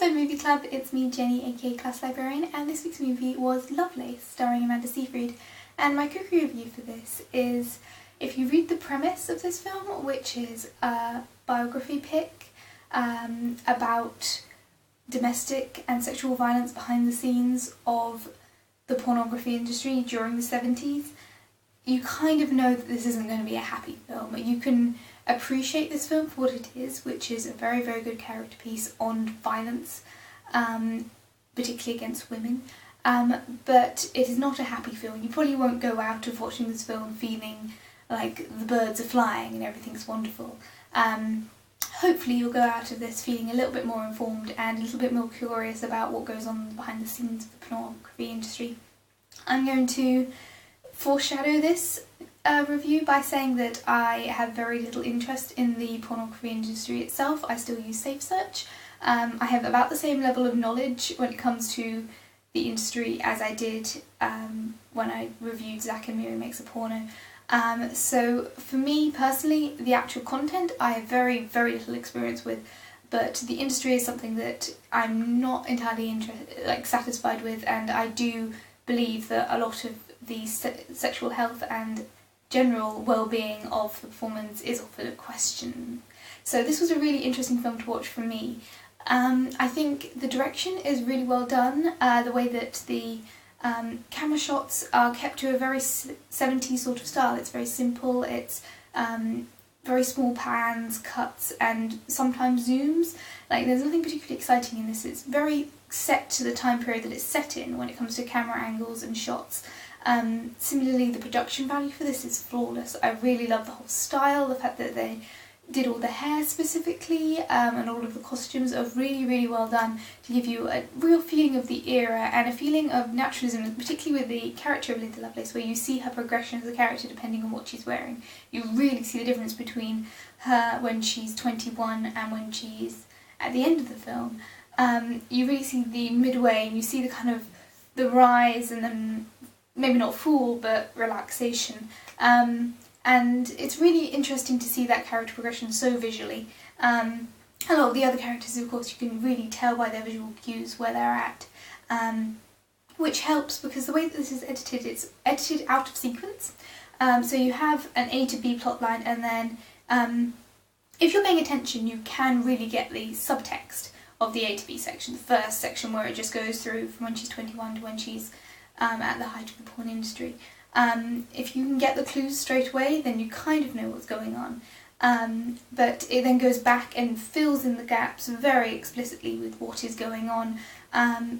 SourceFedNerd Movie Club, it's me Jenny aka ClassyLibrarian, and this week's movie was Lovelace, starring Amanda Seyfried. And my quick review for this is, if you read the premise of this film, which is a biography pic about domestic and sexual violence behind the scenes of the pornography industry during the 70s, you kind of know that this isn't going to be a happy film. You can appreciate this film for what it is, which is a very, very good character piece on violence, particularly against women, but it is not a happy film. You probably won't go out of watching this film feeling like the birds are flying and everything's wonderful. Hopefully you'll go out of this feeling a little bit more informed and a little bit more curious about what goes on behind the scenes of the pornography industry. I'm going to foreshadow this review by saying that I have very little interest in the pornography industry itself. I still use Safe Search. I have about the same level of knowledge when it comes to the industry as I did when I reviewed Zack and Miri Makes a Porno. So for me personally, the actual content I have very, very little experience with, but the industry is something that I'm not entirely satisfied with, and I do believe that a lot of the sexual health and general well-being of the performance is offered a question. So this was a really interesting film to watch for me. I think the direction is really well done. The way that the camera shots are kept to a very 70s sort of style. It's very simple, it's very small pans, cuts, and sometimes zooms. Like, there's nothing particularly exciting in this. It's very set to the time period that it's set in when it comes to camera angles and shots. Similarly, the production value for this is flawless. I really love the whole style, the fact that they did all the hair specifically, and all of the costumes are really, really well done to give you a real feeling of the era and a feeling of naturalism, particularly with the character of Linda Lovelace, where you see her progression as a character depending on what she's wearing. You really see the difference between her when she's 21 and when she's at the end of the film. You really see the midway, and you see the kind of the rise and then maybe not fall, but relaxation. And it's really interesting to see that character progression so visually. A lot of the other characters, of course, you can really tell by their visual cues where they're at, which helps because the way that this is edited, it's edited out of sequence. So you have an A to B plot line, and then if you're paying attention, you can really get the subtext of the A to B section, the first section where it just goes through from when she's 21 to when she's at the height of the porn industry. If you can get the clues straight away, then you kind of know what's going on. But it then goes back and fills in the gaps very explicitly with what is going on.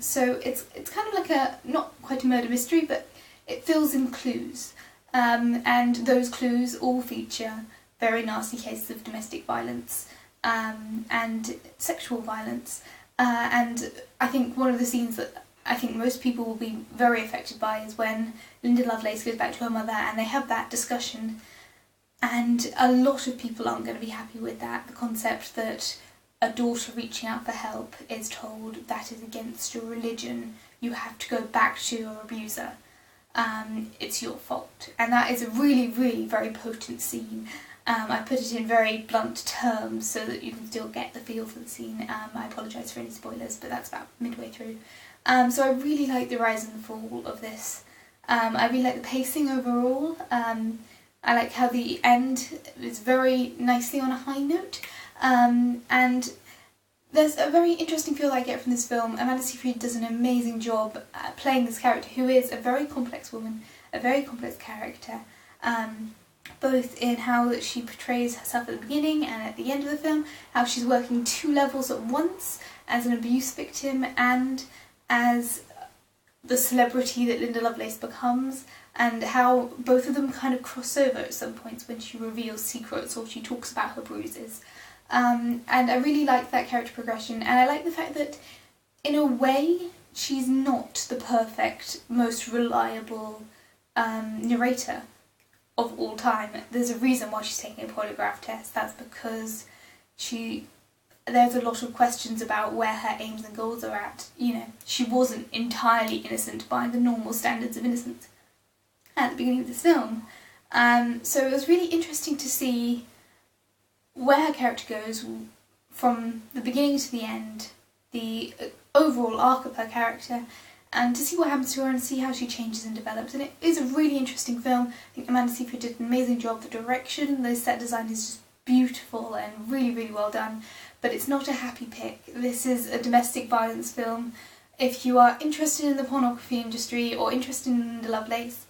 So it's kind of like a, not quite a murder mystery, but it fills in clues. And those clues all feature very nasty cases of domestic violence and sexual violence. And I think one of the scenes that I think most people will be very affected by is when Linda Lovelace goes back to her mother and they have that discussion, and a lot of people aren't going to be happy with that. The concept that a daughter reaching out for help is told that is against your religion, you have to go back to your abuser, it's your fault. And that is a really, really very potent scene. I put it in very blunt terms so that you can still get the feel for the scene. I apologise for any spoilers, but that's about midway through. So I really like the rise and the fall of this. I really like the pacing overall. I like how the end is very nicely on a high note. And there's a very interesting feel I get from this film. Amanda Seyfried does an amazing job playing this character, who is a very complex woman, a very complex character, both in how she portrays herself at the beginning and at the end of the film, how she's working two levels at once, as an abuse victim and as the celebrity that Linda Lovelace becomes, and how both of them kind of cross over at some points when she reveals secrets or she talks about her bruises. And I really like that character progression, and I like the fact that in a way she's not the perfect, most reliable narrator of all time. There's a reason why she's taking a polygraph test. That's because there's a lot of questions about where her aims and goals are at. You know, she wasn't entirely innocent by the normal standards of innocence at the beginning of this film. So it was really interesting to see where her character goes from the beginning to the end, the overall arc of her character, and to see what happens to her and see how she changes and develops. And it is a really interesting film. I think Amanda Seyfried did an amazing job. The direction, the set design is just beautiful and really, really well done. But it's not a happy pick. This is a domestic violence film. If you are interested in the pornography industry or interested in the Lovelace,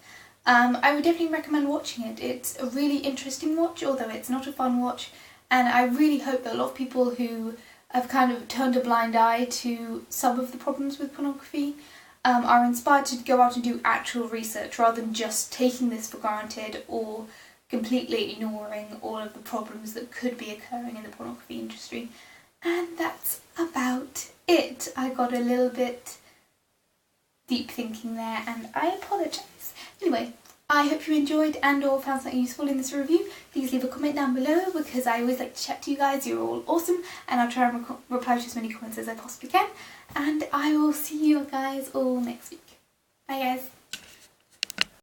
I would definitely recommend watching it. It's a really interesting watch, although it's not a fun watch, and I really hope that a lot of people who have kind of turned a blind eye to some of the problems with pornography are inspired to go out and do actual research rather than just taking this for granted or completely ignoring all of the problems that could be occurring in the pornography industry. And that's about it. I got a little bit deep thinking there and I apologise. Anyway, I hope you enjoyed and or found something useful in this review. Please leave a comment down below because I always like to chat to you guys. You're all awesome and I'll try and reply to as many comments as I possibly can. And I will see you guys all next week. Bye guys.